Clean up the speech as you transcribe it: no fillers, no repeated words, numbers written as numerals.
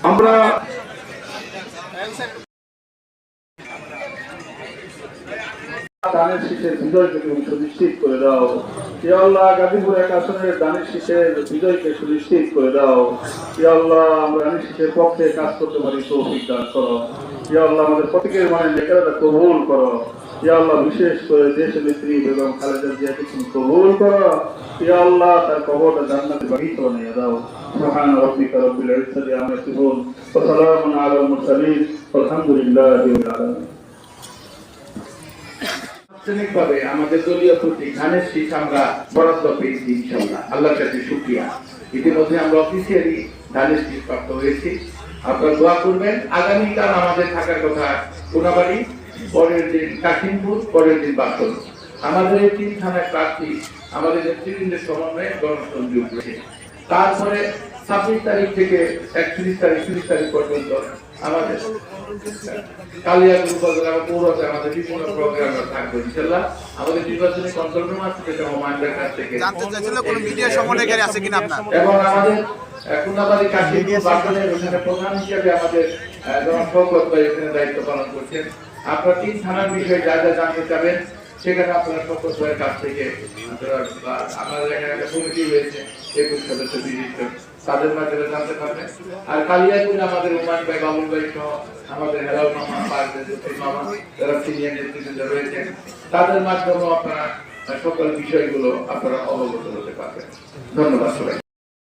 আমরা দানের শীষের বিজয়কে তুমি সুনিশ্চিত করে দাও। ইয়া আল্লাহ, গাজীপুর এক আসনের দানের শীষের বিজয়কে সুনিশ্চিত করে দাও। ইয়া আল্লাহ, আমরা দানের শীষের পক্ষে কাজ করতে পারি তৌফিক দান করো। ইয়া আল্লাহ, আমাদের প্রত্যেকের মনে নেকারটা কবুল করো। ইয়া আল্লাহ, বিশেষ করে দেশের নেত্রী বেগম খালেদা জিয়াকে তুমি কবুল করো। ইয়া আল্লাহ, তার কবরটা জান্নাতে বাগিচা বানিয়ে দাও। সুবহান রাব্বিকা রব্বিল ইজ্জাতি আম্মা ইয়াসিফুন ওয়া সালামুন আলাল মুরসালিন আলহামদুলিল্লাহি রাব্বিল আলামিন। ভাবে আমাদের দলীয় প্রতীক ধানের শীষ আমরা বরাদ্দ পেয়েছি ইনশাআল্লাহ, আল্লাহর কাছে শুকরিয়া। ইতিমধ্যে আমরা অফিসিয়ালি ধানের শীষ প্রাপ্ত হয়েছি। আপনারা দোয়া করবেন। আগামীকাল আমাদের থাকার কথা কোনাবাড়ি, পরের দিন কাশিমপুর, পরের দিন বাসন। আমাদের এই 3 থানার প্রার্থী আমাদের নেতৃবৃন্দের সমন্বয়ে গণসংযোগ রয়েছে। তারপরে 26 তারিখ থেকে 31 তারিখ 30 তারিখ পর্যন্ত আমাদের কালিয়াকুর উপজেলা পৌরতে আমাদের বিভিন্ন প্রোগ্রাম থাকবে ইনশাআল্লাহ। আমাদের নির্বাচনী কন্ট্রোল রুম আছে, যেটা মোমাইন্ডের কাছ থেকে জানতে চাইছিল কোন মিডিয়া সমন্বয়কারী আছে কিনা আপনার, এবং আমাদের কোনাবাড়ি কাশিমপুর বাসনের ওখানে প্রধান হিসেবে আমাদের জনসংযোগ ভাই এখানে দায়িত্ব পালন করছেন। আপনারা 3 থানার বিষয়ে যা যা জানতে চাবেন সেখানে আপনারা সকল ভাইয়ের কাছ থেকে আমাদের এখানে একটা কমিটি রয়েছে 21 সদস্য বিশিষ্ট, তাদের মাধ্যমে জানতে পারবেন। আর কালিয়াকুড়ে আমাদের উমান ভাই, বাবুল ভাই সহ আমাদের হেলাল মামা, পারভেজ মামা, যারা সিনিয়র নেতৃবৃন্দ রয়েছেন, তাদের মাধ্যমেও আপনারা সকল বিষয়গুলো আপনারা অবগত হতে পারবেন। ধন্যবাদ সবাই।